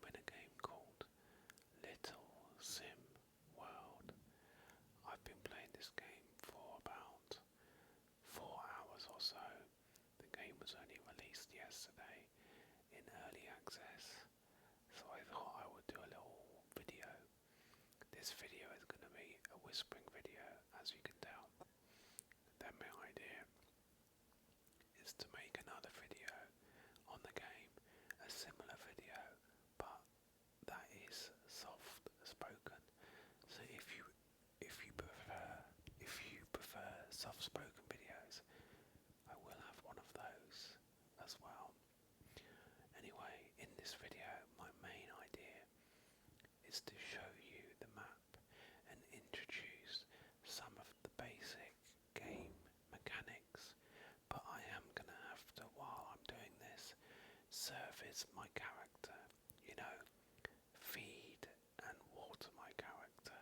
I'm in a game called Little Sim World. I've been playing this game for about 4 hours or so. The game was only released yesterday in early access, so I thought I would do a little video. This video is going to be a whispering video, as you can tell. Then my idea is to make another video on the game, a similar video, but that is soft spoken. So if you prefer soft spoken videos, I will have one of those as well. Anyway, in this video, my main idea is to show you the map and introduce some of the basic game mechanics, but I am gonna have to, while I'm doing this, service my character, feed and water my character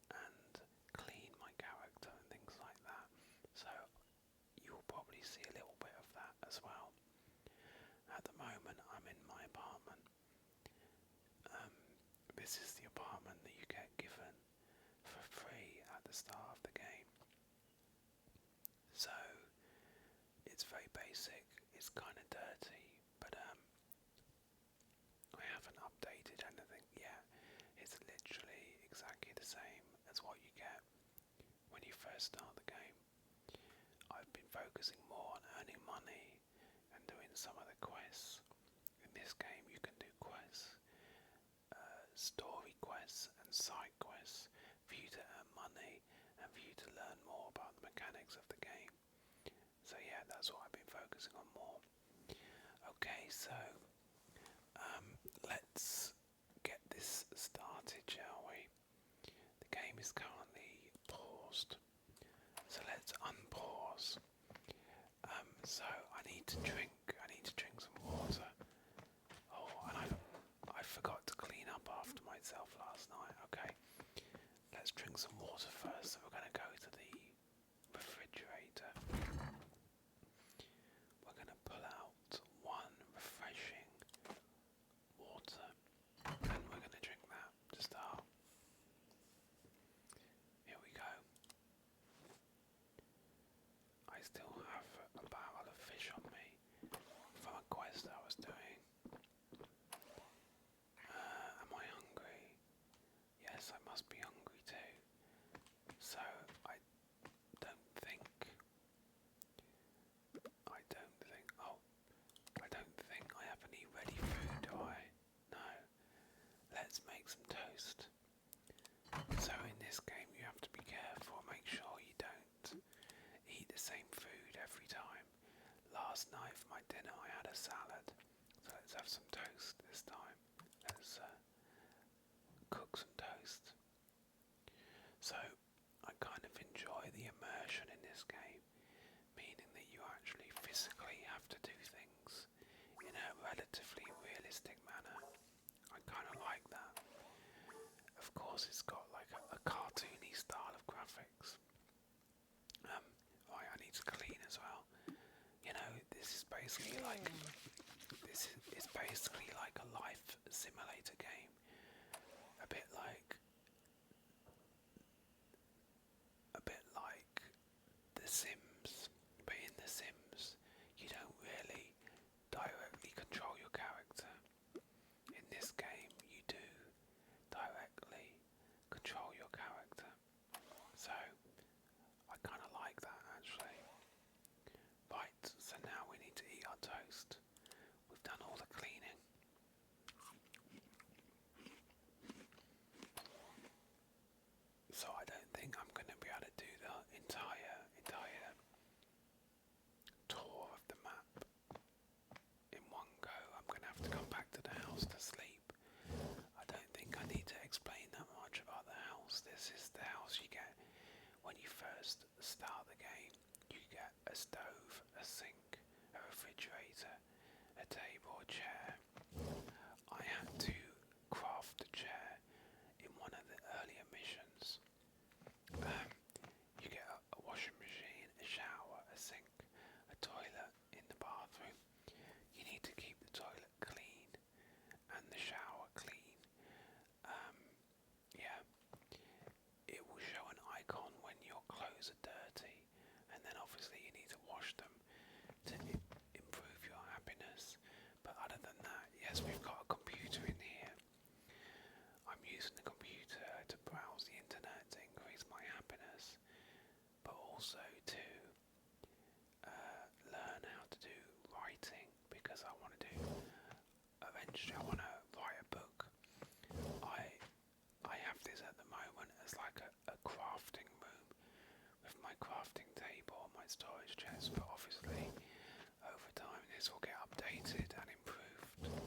and clean my character and things like that. So you'll probably see a little bit of that as well. At the moment I'm in my apartment. This is the apartment that you get given for free at the start of the game. So it's very basic, it's kind of dirty, but I haven't updated anything yet. It's literally exactly the same as what you get when you first start the game. I've been focusing more on earning money and doing some of the quests. In this game you can do quests, story quests and side quests for you to earn money and for you to learn more about the mechanics of the game. So yeah, that's what I've been focusing on more. Okay, so let's get this started, shall we? The game is currently paused, so let's unpause. So I need to drink some water. Oh, and I forgot to clean up after myself last night. Okay, let's drink some water first. So we're going to go to the refrigerator. We're going to pull out one refreshing water, and we're going to drink that to start. Here we go. I still have a barrel of fish on me from a quest I was doing. Am I hungry? Yes, I must be hungry too. So I don't think I have any ready food, do I? No. Let's make some toast. So in this game you have to be careful, make sure you don't eat the same food every time. Last night for my dinner I had a salad, so let's have some toast this time. Let's cook some toast. So I kind of enjoy the immersion in this game, meaning that you actually physically have to do things in a relatively realistic manner. I kind of like that. Of course it's got like a cartoony style of graphics. Right, I need to clean as well. This is basically like a life simulator game. A bit like The Sims, but in The Sims you don't really directly control your character. In this game you do directly control your character. So I kind of like that actually. Right, so now we need to eat our toast. We've done all the cleaning. So I don't think I'm going to be able to do the entire tour of the map in one go. I'm going to have to come back to the house to sleep. I don't think I need to explain that much about the house. This is the house you get when you first start the game. You get a stove, a sink, a refrigerator, a table, a chair. I had to craft a chair in one of the earlier missions. You get a washing machine, a shower, a sink, a toilet in the bathroom. You need to keep the toilet clean and the shower also to learn how to do writing, because I want to do, eventually I want to write a book. I have this at the moment as like a crafting room with my crafting table and my storage chest, but obviously over time this will get updated and improved.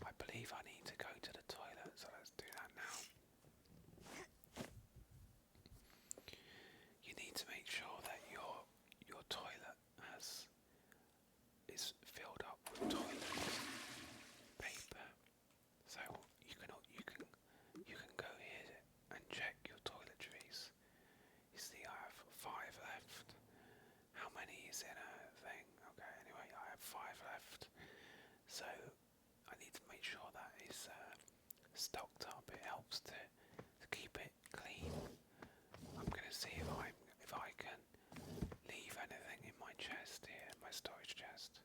I believe I need to go to the toilet, so let's do that now. You need to make sure that your toilet is filled up with toilet paper. So you can go here and check your toiletries. You see, I have 5 left. How many is in a thing? Okay, anyway, I have 5 left. So I need to make sure that is stocked up. It helps to keep it clean. I'm gonna see if I can leave anything in my chest here, my storage chest.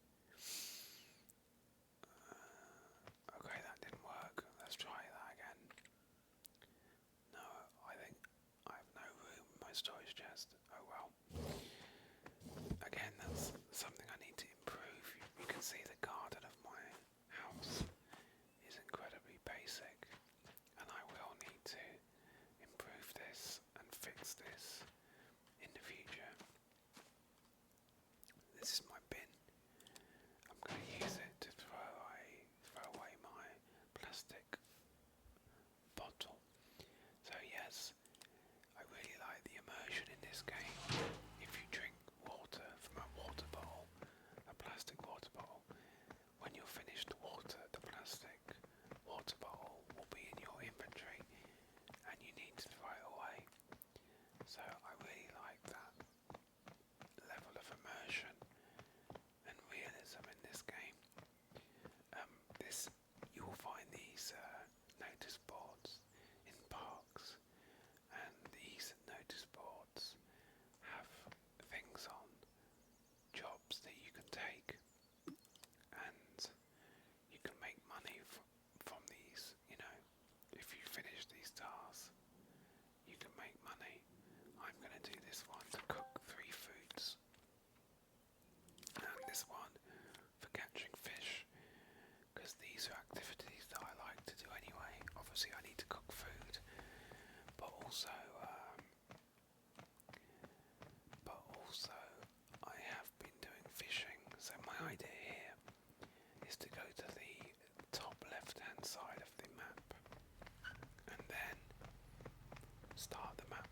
Okay, that didn't work. Let's try that again. No, I think I have no room in my storage chest. Oh well. Again, that's something I need to improve. You can see the garden of my house is incredibly basic, and I will need to improve this and fix this in the future. This is my bin. I'm going to use it to throw away my plastic bottle. So yes, I really like the immersion in this game. If you drink water from a water bottle, a plastic water bottle, when you're finished the plastic water bottle will be in your inventory and you need to throw it away. So I really like that level of immersion and realism in this game. You will find these notice boards in parks, and these notice boards have things on, jobs that you can take, and you can make money from these. You know, if you finish these tasks, you can make money. I'm going to do this one to cook 3 foods, and this one for catching fish, because these are activities that I like to do anyway. Obviously I need to cook food, but also I have been doing fishing. So my idea here is to go to the top left hand side of the map and then start the map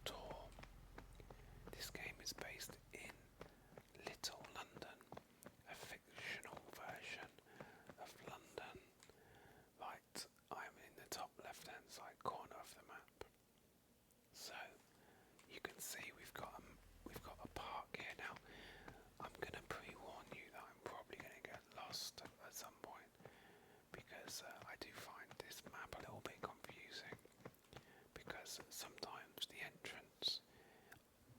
tour. This game is based in Little London, a fictional version of London. Right, I'm in the top left hand side corner of the map. So you can see we've got a park here now. I'm gonna pre-warn you that I'm probably gonna get lost at some point, because I do find this map a little bit confusing, because sometimes the entrance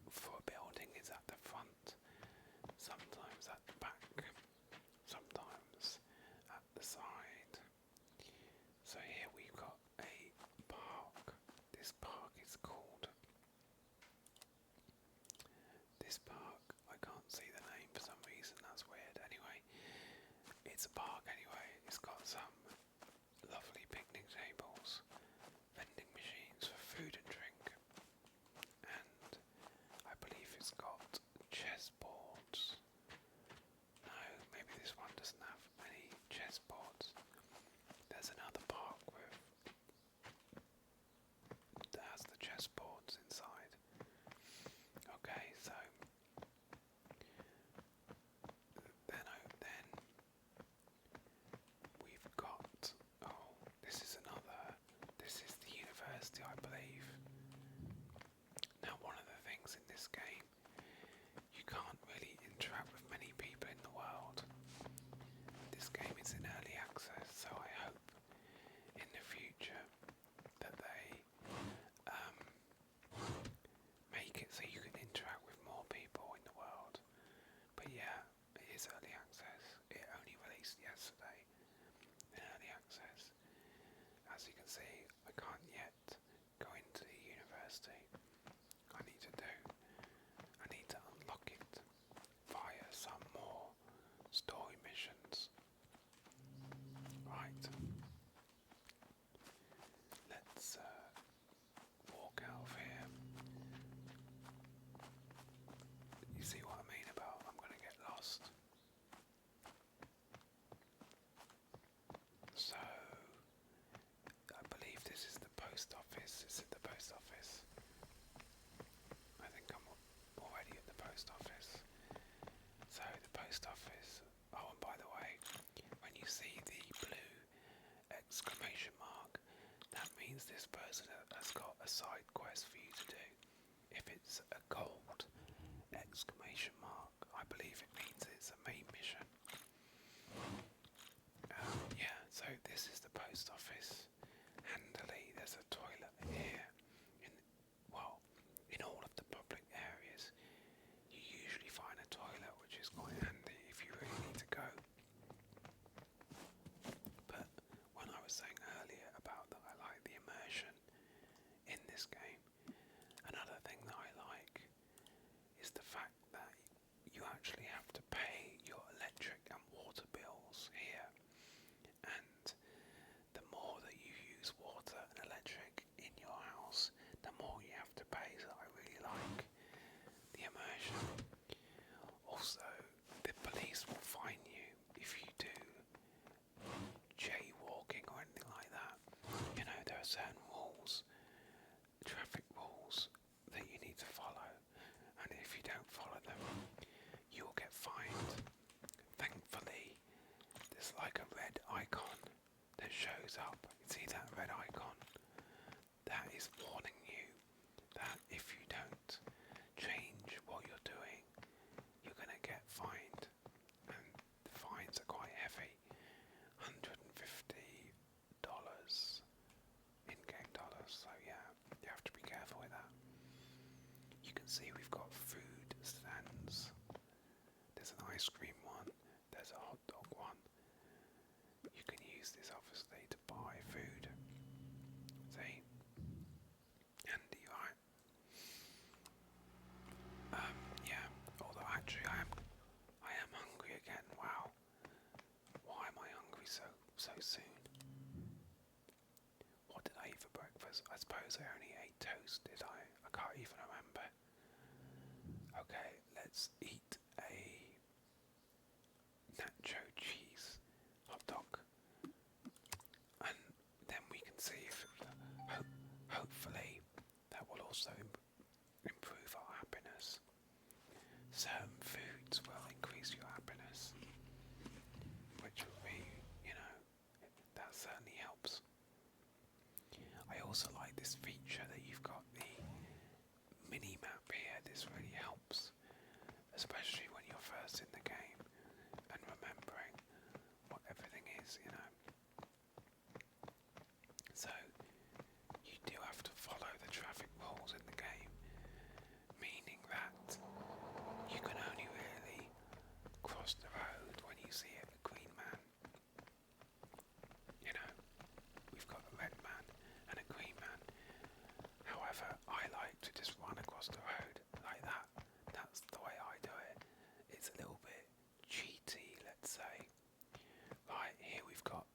for a building is at the front, sometimes at the back, sometimes at the side. So here we've got a park. This park is called... This park, I can't see the name for some reason, that's weird. Anyway, it's a park anyway. It's got some lovely picnic tables, vending machines for food and drink, and I believe it's got chessboards. No, maybe this one doesn't have any chessboards. There's another park that has the chessboards inside. Okay, so then we've got post office. So the post office. Oh, and by the way, when you see the blue exclamation mark, that means this person has got a side quest for you to do. If it's a gold exclamation mark, I believe it means it's a main mission. Yeah, so this is the post office. Handily, there's a toilet here. In all of the public areas, you usually find a toilet, which is quite handy if you really need to go. But when I was saying earlier about that I like the immersion in this game, another thing that I like is the fact that you actually have to pay your electric and water bills here. And the more that you use water and electric in your house, the more you have to pay. So I really like the immersion. Also, the police will fine you if you do jaywalking or anything like that. You know, there are certain rules, traffic rules, that you need to follow, and if you don't follow them, you will get fined. Thankfully, there's like a red icon that shows up. You see that red icon? That is warning you that if you don't change what you're doing, you're going to get fined. And the fines are quite heavy. $150 in-game dollars. So yeah, you have to be careful with that. You can see we've got food stands. There's an ice cream one. There's a hot dog one. You can use this obviously to buy food. See? Handy, right? Yeah. Although actually I am hungry again. Wow. Why am I hungry so soon? What did I eat for breakfast? I suppose I only ate toast, did I? I can't even remember. Okay, let's eat a nacho cheese hot dog, and then we can see if hopefully that will also improve our happiness. Certain foods will increase your happiness, which will be, that certainly helps. I also like this feature that you've got the mini map here. This really helps, especially when you're first in the game and remembering what everything is, So you do have to follow the traffic rules in the game, meaning that you can only really cross the road when you see a green man. We've got a red man and a green man. However, I like to just run across the road like that. That's the way I do it. It's a little bit cheaty, let's say. Right, here we've got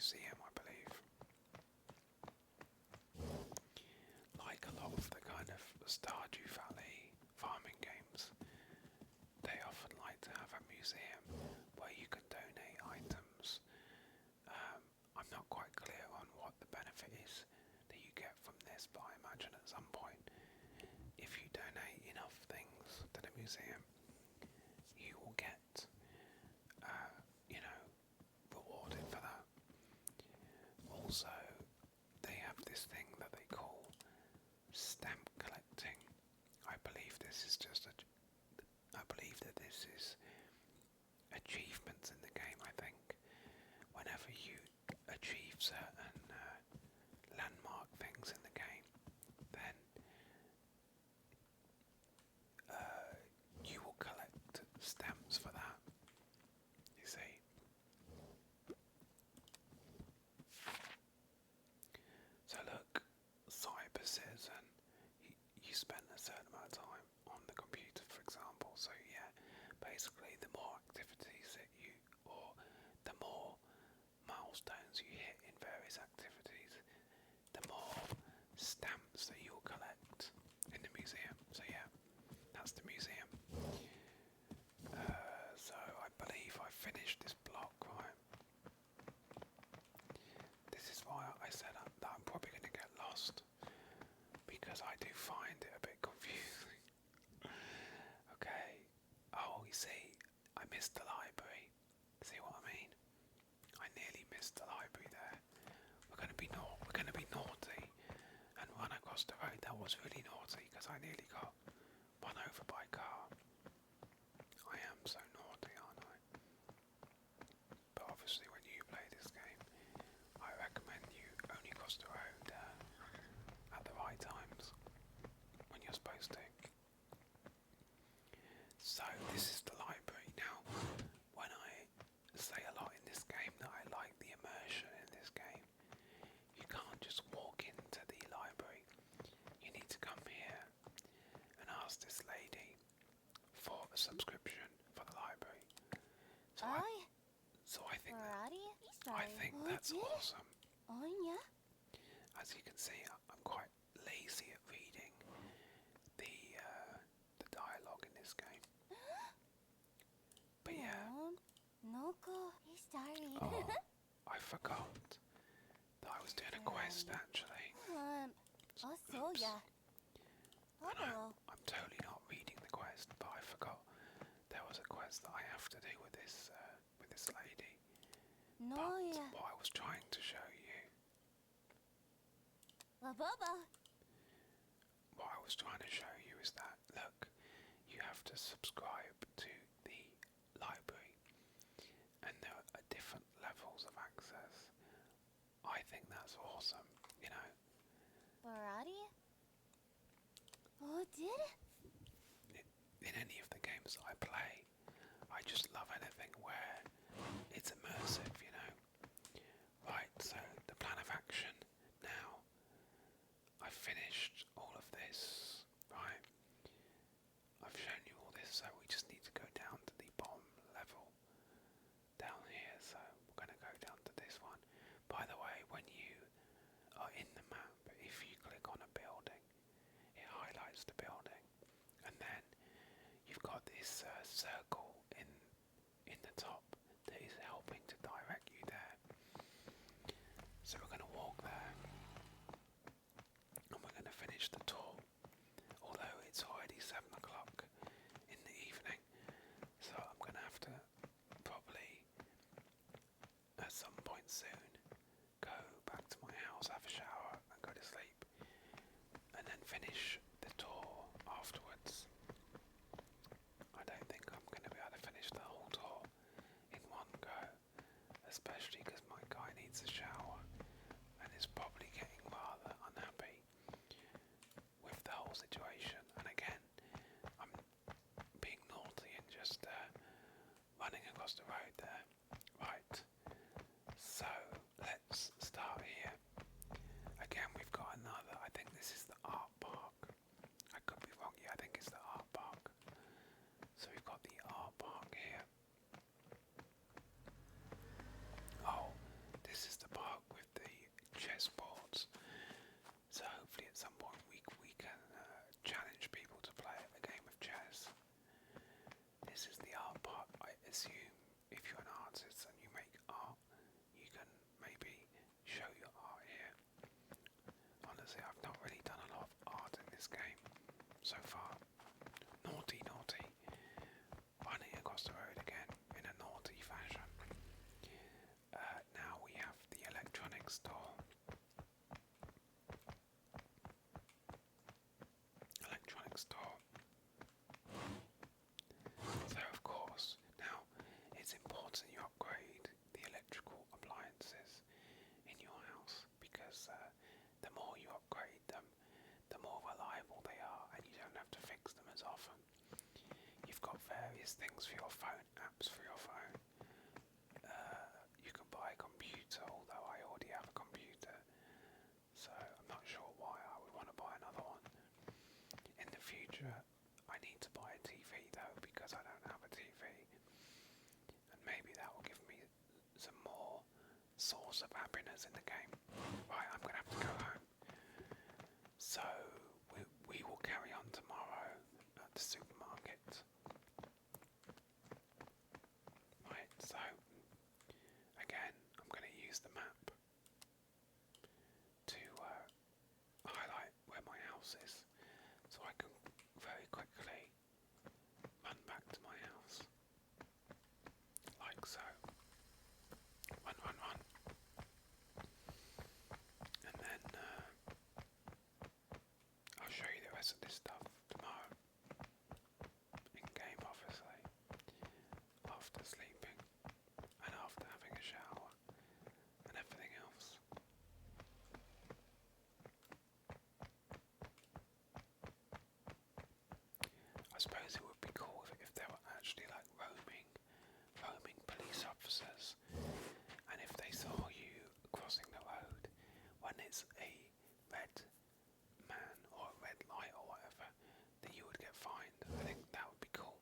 museum, I believe. Like a lot of the kind of Stardew Valley farming games, they often like to have a museum where you can donate items. I'm not quite clear on what the benefit is that you get from this, but I imagine at some point, if you donate enough things to the museum, you will get, rewarded for that. Also, they have this thing that they call stamp collecting. I believe this is achievements in the game. I think whenever you achieve certain landmark things in the game, then you will collect stamps for that. You see. So look, Cyber says, and you spend a certain amount of time on the computer, for example. So yeah, basically the more activities that or the more milestones you hit in various activities, the more stamps that you'll collect in the museum. So yeah, that's the museum. So I believe I finished this block, right? This is why I said that I'm probably going to get lost, because I do find it a bit confusing. Okay. Oh, you see, I missed the library. See what I mean? I nearly missed the library there. We're going to be naughty and run across the road. That was really naughty because I nearly got run over by a car. I am so naughty, aren't I? But obviously, when you play this game, I recommend you only cross the road at the right times when you're supposed to. So this is the library. Now, when I say a lot in this game that I like the immersion in this game, you can't just walk into the library. You need to come here and ask this lady for a subscription for the library. So I think that's awesome. As you can see, I'm quite lazy at reading the dialogue in this game. But yeah. Oh, I forgot that I was doing a quest actually. Oops. And I'm totally not reading the quest, but I forgot there was a quest that I have to do with this lady. But what I was trying to show you, is that, look, you have to subscribe to the library, and there are different levels of access. I think that's awesome, you know. In any of the games I play, I just love anything where it's immersive, you know. Right, so the plan of action. Now, I've finished all of this, right? I've shown you all this, so we just need to go down to the bottom level down here. So we're going to go down to this one. By the way, when you are in the map, if you click on a building, it highlights the building, and then you've got this circle in the top that is helping to direct you there. So we're going to walk there, and we're going to finish the tour, although it's already 7 o'clock in the evening, so I'm going to have to probably at some point soon go back to my house, have a shower and go to sleep, and then finish the tour afterwards. I don't think I'm going to be able to finish the whole tour in one go, especially because my guy needs a shower and is probably getting rather unhappy with the whole situation. And again, I'm being naughty and just running across the road there. Right, so let's start here. Again, we've got another, I think this is the art park. I could be wrong, yeah, I think it's the art park. So we've got the art park here. Oh, this is the part this game so far. Naughty, naughty. Running across the road again in a naughty fashion. Now we have the electronics store. Electronics store. So of course, now it's important you upgrade the electrical appliances in your house because the more you upgrade them, the more reliable they are and you don't have to fix them as often. You've got various things for your phone, apps for your phone. You can buy a computer, although I already have a computer, so I'm not sure why I would want to buy another one. In the future, I need to buy a TV though because I don't have a TV, and maybe that will give me some more source of happiness in the game. Right, I'm gonna have to go home. So we will carry on tomorrow at the supermarket. Right, so again, I'm going to use the map to highlight where my house is, so I can very quickly run back to my house, like so. Run, run, run. And then I'll show you the rest of this stuff tomorrow. In game, obviously. After sleeping. And after having a shower. And everything else. I suppose it would be cool if there were actually like roaming police officers. And if they saw you crossing the road when it's a red man or a red light or whatever, that you would get fined. I think that would be cool.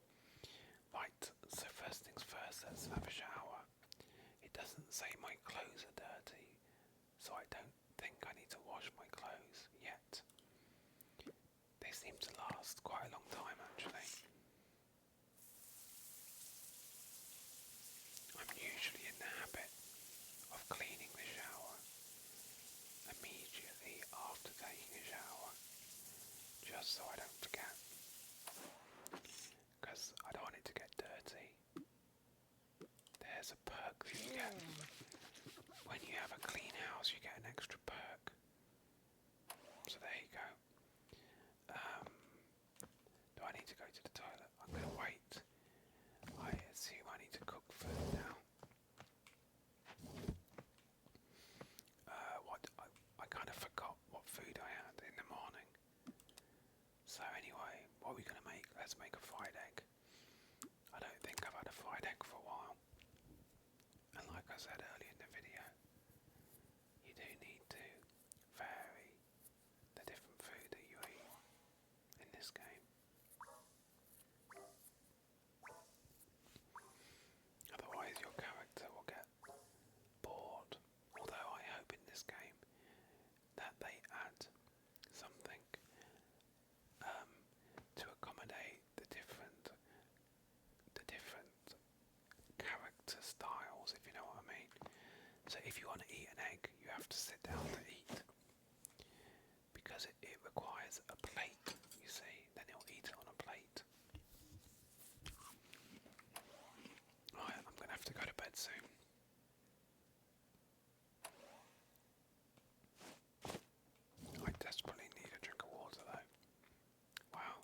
Right, so first things first, let's have a shower. It doesn't say my clothes are dirty, so I don't think I need to wash my clothes yet. They seem to last quite a long time actually. I'm usually in the habit of cleaning the shower immediately after taking a shower, just so I don't forget, because I don't want it to get dirty. There's a perk that you get. When you have a clean house, you get an extra perk. So there you go. Do I need to go to the toilet? I'm going to wait. I assume I need to cook food now. I kind of forgot what food I had in the morning. So anyway, what are we going to make? Let's make a fried egg. I don't think I've had a fried egg for a while. And like I said earlier in the video, you do need to vary the different food that you eat in this game. Otherwise your character will get bored. Although I hope in this game that they add something to accommodate the different character styles, if you know what I mean. So if you want to eat an egg, you have to sit down to eat, because it requires a plate, you see, then it'll eat it on a plate. Right, I'm going to have to go to bed soon. I desperately need a drink of water though. Wow,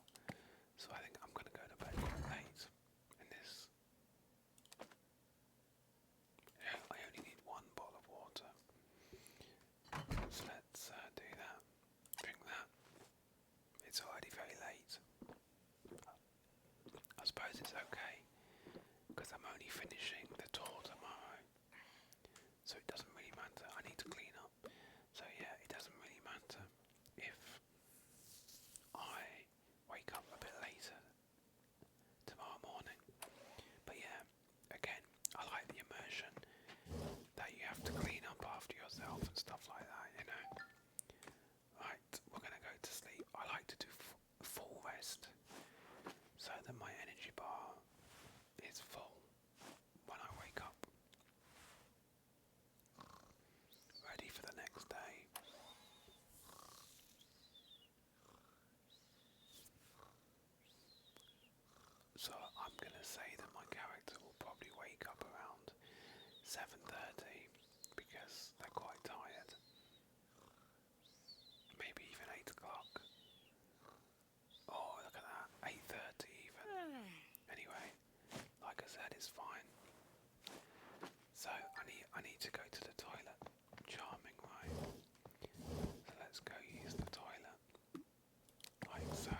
so I think I'm going to go to bed quite late in this. I only need one bottle of water. So let's do that. Drink that. It's already very late. I suppose it's okay, because I'm only finishing the tour tomorrow. So it doesn't really matter. I need to clean up. So yeah, it doesn't really matter if I wake up a bit later tomorrow morning. But yeah, again, I like the immersion that you have to clean up after yourself and stuff like that, you know. Right, we're going to go to sleep. I like to do full rest so that my energy bar is full when I gonna say that my character will probably wake up around 7:30 because they're quite tired. Maybe even 8 o'clock. Oh, look at that, 8:30 even. Anyway, like I said, it's fine. So I need to go to the toilet. Charming, right? So let's go use the toilet. Like so.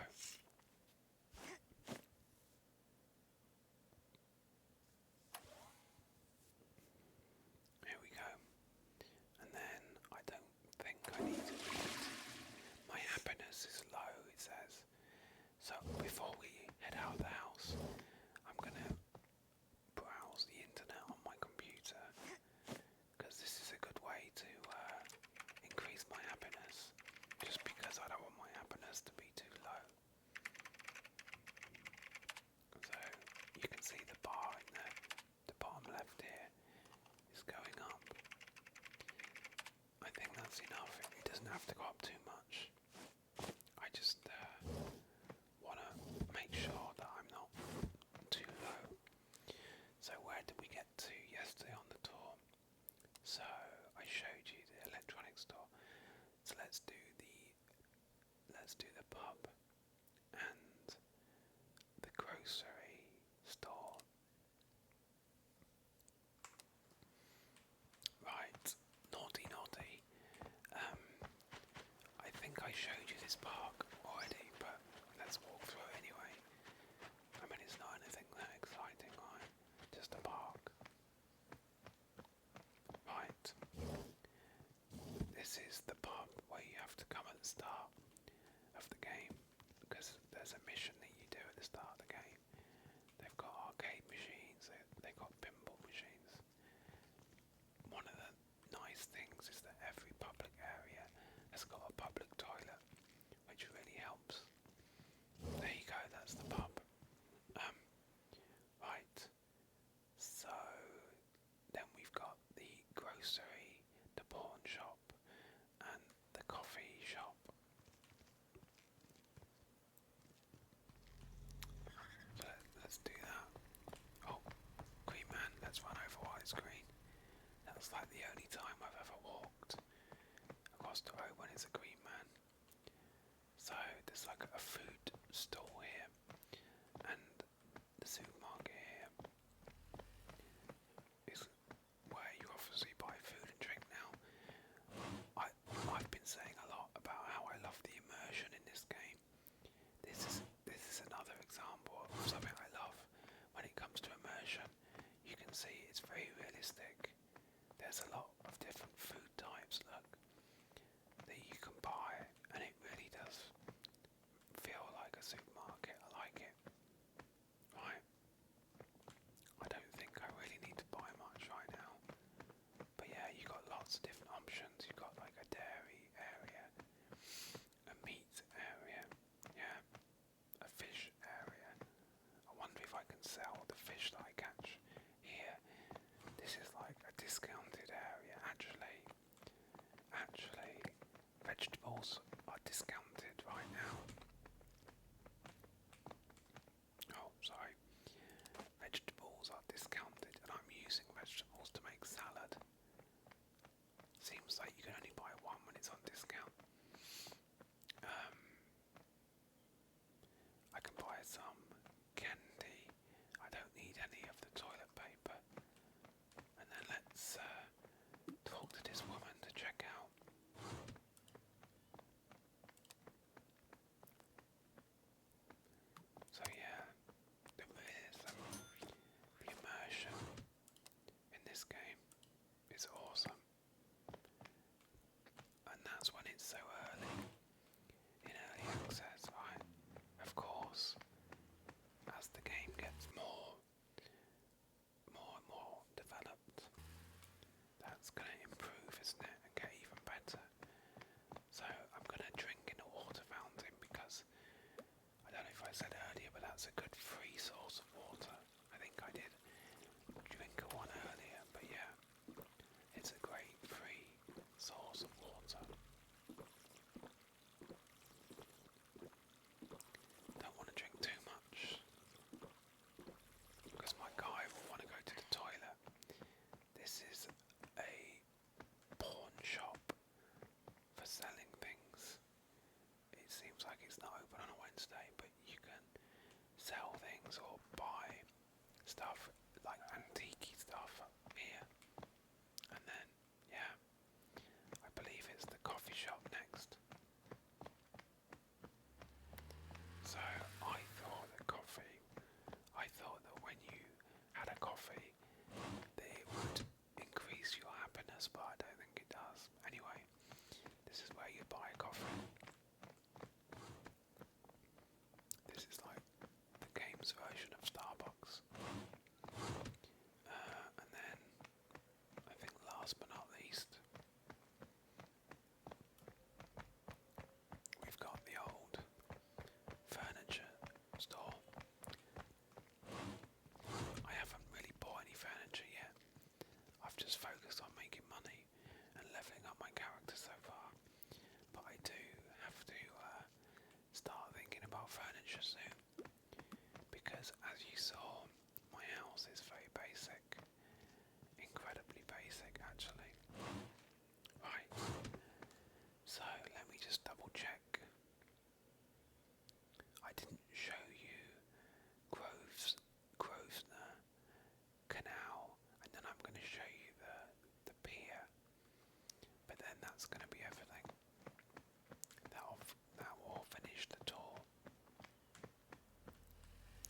Here we go. And then I don't think I need to eat. My happiness is low, it says. So before we head out of the house, I'm gonna browse the internet on my computer because this is a good way to increase my happiness. Just because I don't want my happiness to be too low. So you can see the bar in the bottom left here is going up. I think that's enough. It doesn't have to go up too much. I just want to make sure that I'm not too low. So where did we get to yesterday on the tour? So I showed you the electronics store. So let's do the pub and the grocery store. Right, naughty. I think I showed you this park already, but let's walk through it anyway. I mean, it's not anything that exciting, right? Just a park. Right. This is the pub where you have to come at the start of the game, because there's a mission that you do at the start of the game. They've got arcade machines, they've got pinball machines. One of the nice things is that every public area has got a public toilet, which really helps. There you go, that's the pub. Right, so then we've got the grocery, the pawn shop, and the coffee shop. So let's do that. Oh, green man, let's run over while it's green. That's like the only time I've ever walked across the road when it's a green man. So there's like a food stall here, and the supermarket here is where you obviously buy food and drink now. I've been saying a lot about how I love the immersion in this game. This is another example of something I love when it comes to immersion. You can see it's very realistic. There's a lot of different food types, look, that you can buy, and it really does feel like a supermarket. I like it. Right. I don't think I really need to buy much right now. But yeah, you got lots of different options. You've got like a dairy area, a meat area, yeah, a fish area. I wonder if I can sell the fish that I catch here. This is like a discounted area. Actually, vegetables are discounted right now. Oh, sorry. Vegetables are discounted, and I'm using vegetables to make salad. Seems like you can only buy one when it's on discount. I can buy some candy. I don't need any of the toilet paper. And then let's talk to this woman to check out. So yeah, the realism, the immersion in this game is awesome. And that's when it's so early, in early access, right? Of course, things or buy stuff like antique stuff here. And then, yeah, I believe it's the coffee shop next. So I thought that when you had a coffee, that it would increase your happiness, but I don't think it does. Anyway, this is where you buy coffee. This is like the game's version of Starbucks. And then, I think last but not least, we've got the old furniture store. I haven't really bought any furniture yet. I've just focused on making money and leveling up my character so far. But I do have to start thinking about furniture soon. Because as you saw, my house is very basic. Incredibly basic, actually. Right. So, let me just double check. I didn't show you Grosvenor Canal, and then I'm going to show you the pier. But then that's going to be everything. That will finish the tour.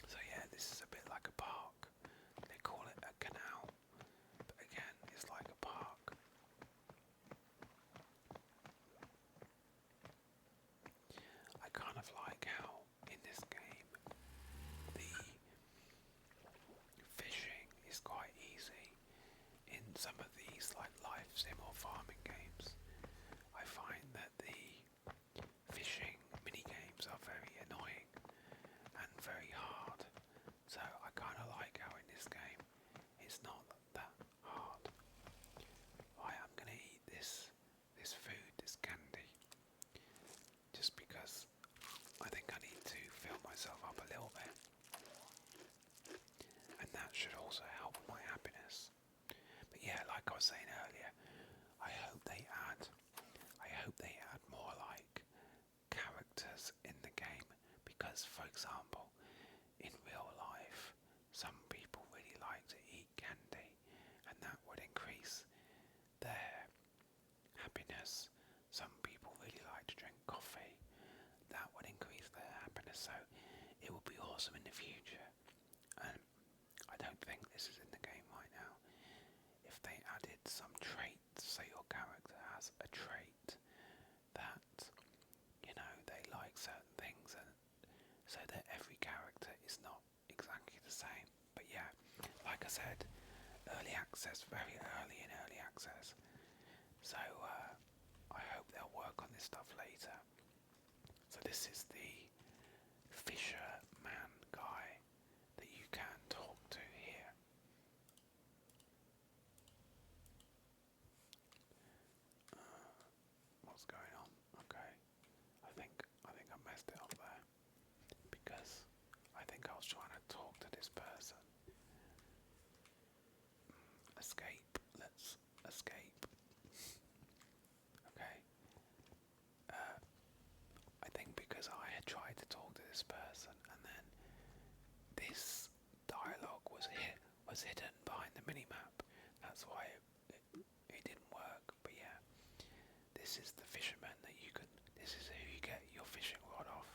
So yeah, this is a bit like a park. They call it a canal, but again, it's like a park. I kind of like how in this game the fishing is quite easy. In some of these like life sim or farming games, I find that the fishing mini games are very annoying and very hard. So I kind of like how in this game it's not that hard. Right, I'm gonna eat this food, this candy, just because I think I need to fill myself up a little bit, and that should also help my happiness. But yeah, like I was saying earlier, I hope they add more like characters in the game, because for example, in real life, some people really like to eat candy, and that would increase their happiness. Some people really like to drink coffee, that would increase their happiness. So it would be awesome in the future. And I don't think this is in the game right now. If they added some traits, say your character has a trait that, you know, they like certain things, and so that every character is not exactly the same. But yeah, like I said, early access, very early in early access. So I hope they'll work on this stuff later. So this is the fisherman guy that you can talk to here. What's going on? Okay, I think I messed it up there, because I think I was trying to talk to this person. Escape. Let's escape. Okay. I think because I had tried to talk to this person, and then this dialogue was hidden behind the minimap. That's why it didn't work. But yeah, this is the fisherman that you can. This is who you get your fishing rod off,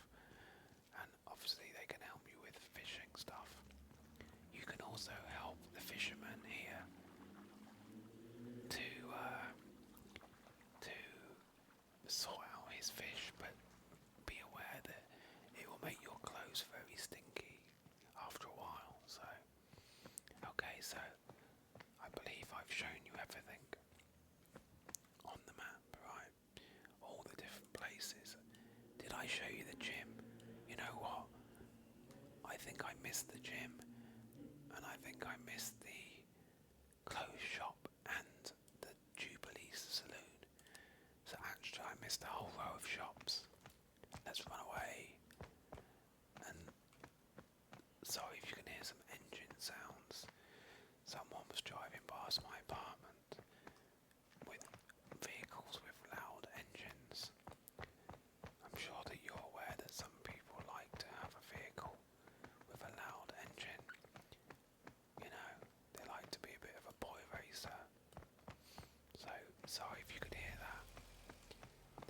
and obviously they can help you with fishing stuff. You can also help the fisherman here to sort out his fish, but be aware that it will make your clothes very stinky after a while. So, okay, so I believe I've shown you everything on the map, right? All the different places. Did I show you the gym? You know what? I think I missed the gym, and I think I missed the clothes shop and the Jubilee Saloon. So actually I missed a whole row of shops. Let's run away. And sorry if you can hear some engine sounds. Someone was driving past my apartment with vehicles with loud engines. I'm sure that you're aware that some people like to have a vehicle with a loud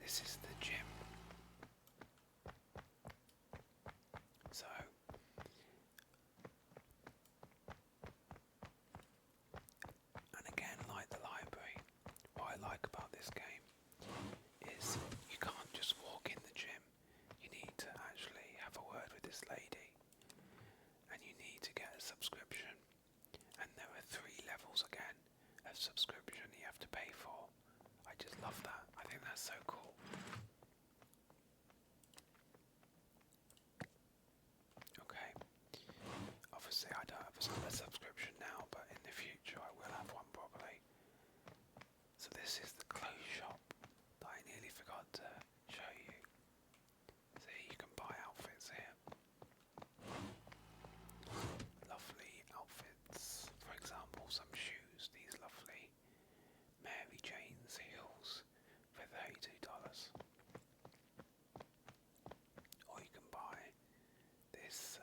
this is the gym. So, and again, like the library, what I like about this game is you can't just walk in the gym. You need to actually have a word with this lady, and you need to get a subscription. And there are 3 levels again of subscription you have to pay for. I just love that. I think that's so cool. Okay. Obviously I don't have a subscription now, but in the future I will have one probably. So this is the clothes shop that I nearly forgot to show you. See, you can buy outfits here. Lovely outfits. For example, some shoes. These lovely Mary Jane's heels for $32. Or you can buy this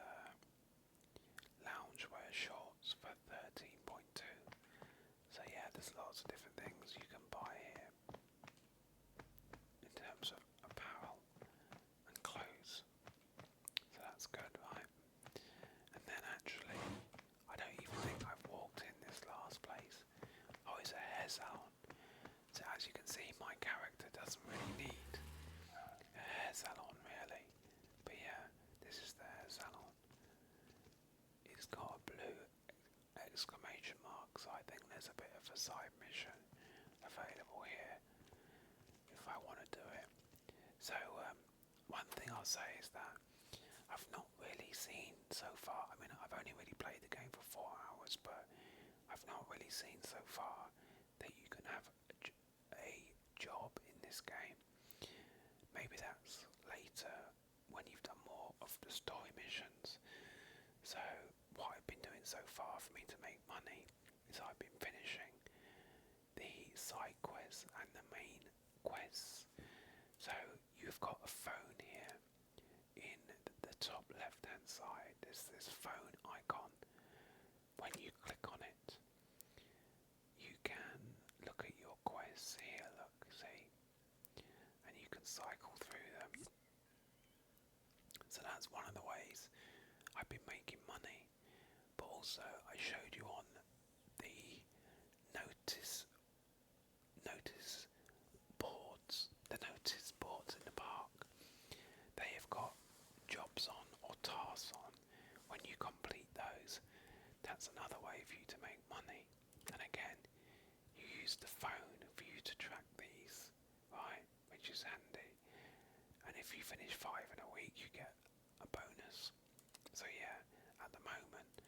loungewear shorts for 13.2. So yeah, there's lots of different things you can buy here in terms of apparel and clothes. So that's good, right? And then actually, I don't even think I've walked in this last place. Oh, it's a hair salon. So as you can see, my character doesn't really need a hair salon really. But yeah, this is the hair salon. It's got a blue exclamation mark, so I think there's a bit of a side mission available here if I want to do it. So one thing I'll say is that I've not really seen so far, I mean I've only really played the game for 4 hours, but I've not really seen so far that you can have a job in this game. Maybe that's later when you've done more of the story missions. So what I've been doing so far for me to make money is I've been finishing the side quests and the main quests. So you've got a phone here in the top left hand side. There's this phone icon. When you click on it, you can look at your quests here, look, see, and you can cycle through them. So that's one of the ways I've been making money. But also I showed you on the notice boards in the park. They have got jobs on or tasks on. When you complete those, that's another way for you to make money. And again, you use the phone for you to track these, right? Which is handy. And if you finish 5 in a week, you get a bonus. So yeah, at the moment,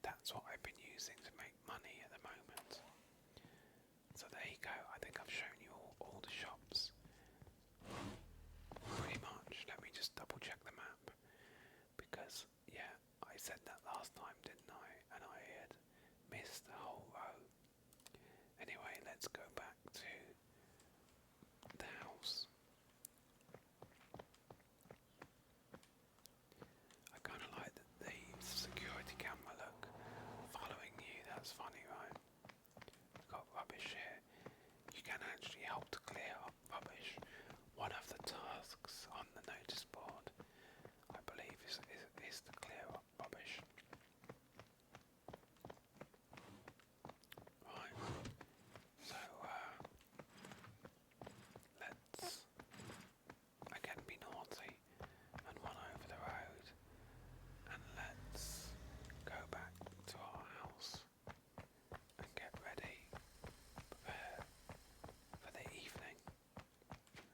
that's what I've been using to make money at the moment. So there you go. I think I've shown you all the shops. Pretty much. Let me just double check the map. Because, yeah, I said that last time, didn't I? And I had missed the whole row. Anyway, let's go back to the house. I kind of like the security camera look following you. That's funny, right? We've got rubbish here. You can actually help to clear up rubbish. One of the tasks on the notice board, I believe, is to clear up rubbish. Right. So let's again be naughty and run over the road, and let's go back to our house and get ready, prepare for the evening.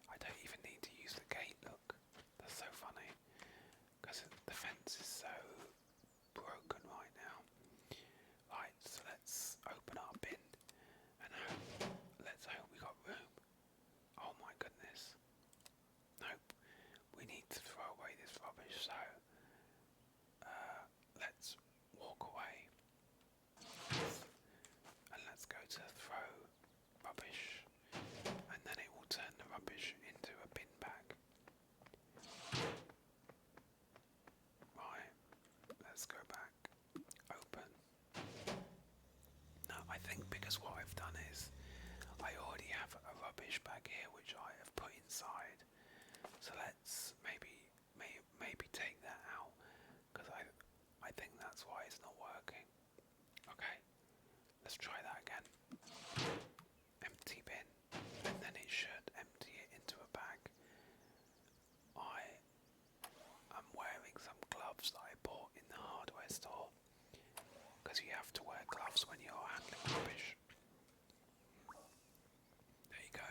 I don't even need to use the gate, look. That's So let's maybe take that out, because I think that's why it's not working. Okay, let's try that again. Empty bin, and then it should empty it into a bag. I am wearing some gloves that I bought in the hardware store, because you have to wear gloves when you're handling rubbish. There you go.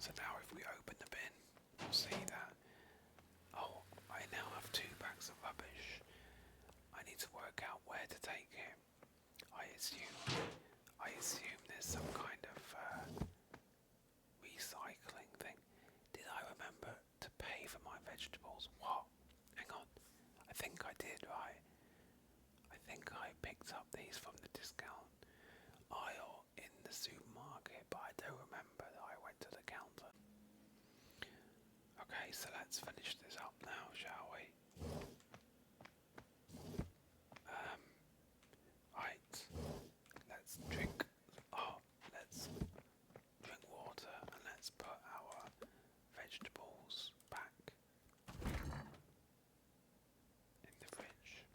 So now if we open the bin, we'll see that, oh, I now have 2 bags of rubbish. I need to work out where to take it. I assume there's some kind of recycling thing. Did I remember to pay for my vegetables? What? Hang on. I think I did, right? I think I picked up these from the discount aisle in the supermarket, but I don't remember that I went to the counter. Okay, so let's finish this up now, shall we? Right. Let's drink. Oh, let's drink water and let's put our vegetables back in the fridge.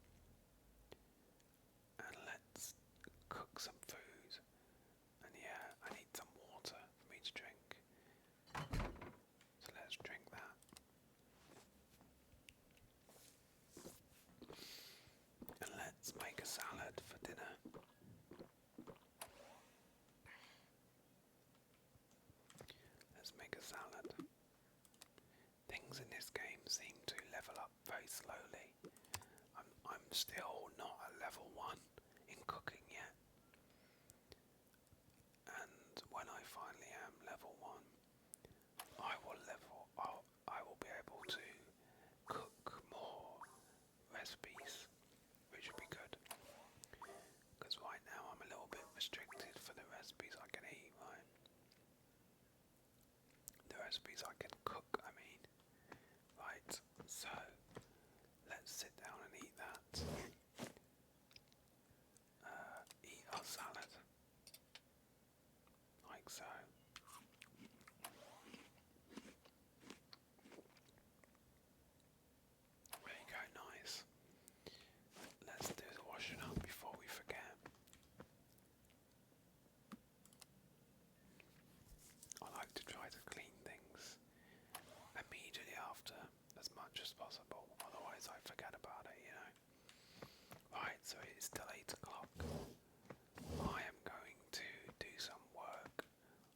And let's cook some food. And yeah, I need some water for me to drink. So let's drink that. And let's make a salad for dinner. Let's make a salad. Things in this game seem to level up very slowly. I'm still not at level 1 in cooking yet. And when I finally am level 1, I will be able to cook more recipes, which would be good. Because right now I'm a little bit restricted for the recipes I can eat, right? The recipes I can cook, I mean. Right, so let's sit down and eat that. Eat our salad. Like so. There you go, nice. Let's do the washing up before we forget. I like to try to clean things immediately after as much as possible, otherwise I forget about it, you know. Right, so it's still 8 o'clock. I am going to do some work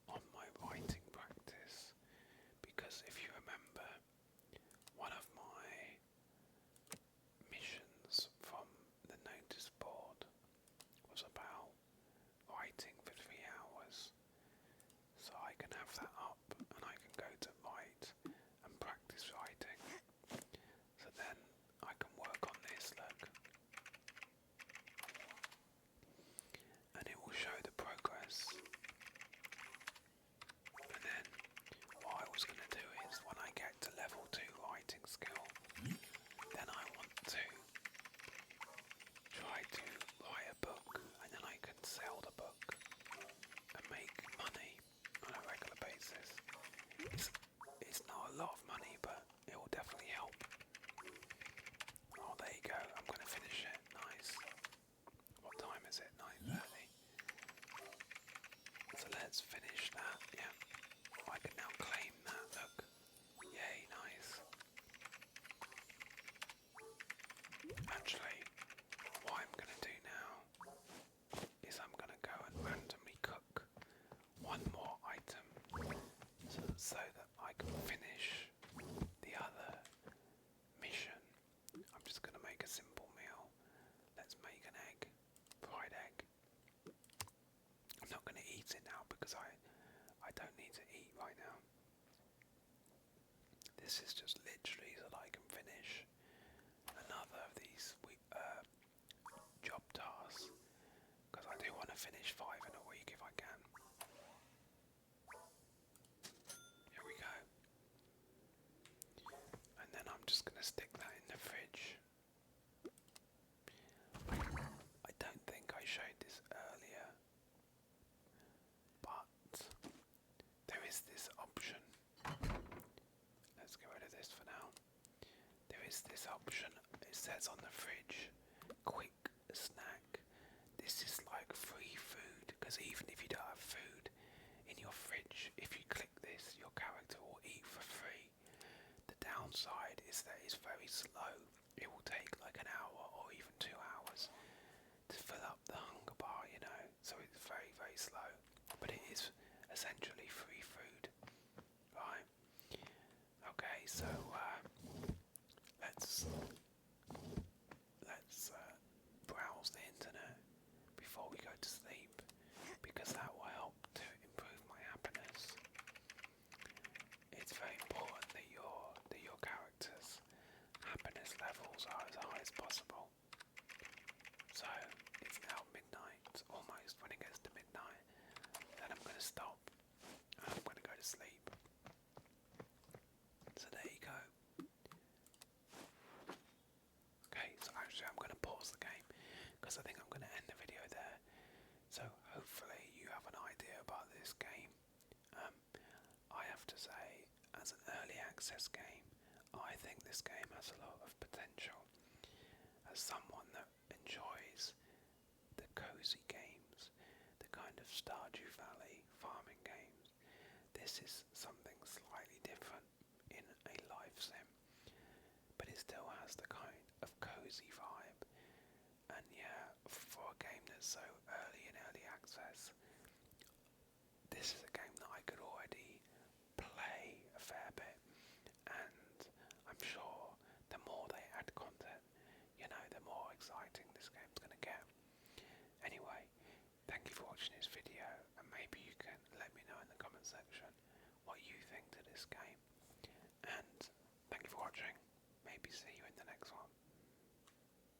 on my writing practice, because if you remember, one of my missions from the notice board was about writing for 3 hours. So I can have that up and I can go to write and practice writing. So then I can work on this, look. And it will show the progress. And then what I was going to do is when I get to level 2 writing skill, then I want to try to write a book, and then I can sell the book and make money on a regular basis. It's not a lot of money, but it will definitely help. Oh, there you go. I'm going to finish it. Nice. What time is it? 9:30. So let's finish that. Yeah. I can now claim that. Look. Yay, nice. Actually, what I'm going to do now is I'm going to go and randomly cook one more item so that I can finish the other mission. I'm just going to make a simple meal. Let's make an egg, fried egg. I'm not going to eat it now because I don't need to eat right now. This is just literally so that I can finish another of these job tasks, because I do want to finish 5 in a week if I can. Here we go. And then I'm just going to stick that in the fridge. I don't think I showed this earlier, but there is this option. let's get rid of this for now. There is this option, it says on the fridge, quick snack. This is like free food, because even if you don't have food in your fridge, if you click this, your character will eat for free. The downside is that it's very slow. It will take like an hour or even 2 hours to fill up the hunger bar, you know, so it's very, very slow. But it is essentially free food, right? Okay, so let's browse the internet before we go to sleep, because that will help to improve my happiness. It's very important that your character's happiness levels are as high as possible. So it's now midnight, almost. When it gets to midnight, then I'm going to stop and I'm going to go to sleep. So there you go. Okay, so actually I'm going to pause the game because I think I'm going to end the video there. So hopefully you have an idea about this game. I have to say, as an early access game, I think this game has a lot of potential. As someone that enjoys the cozy games, the kind of Stardew Valley farming games, this is something slightly different in a life sim, but it still has the kind of cozy vibe. And yeah, for a game that's so early access, this is a game that I could already play a fair bit, and I'm sure the more they add content, you know, the more exciting this game's going to get. Anyway, thank you for watching this video.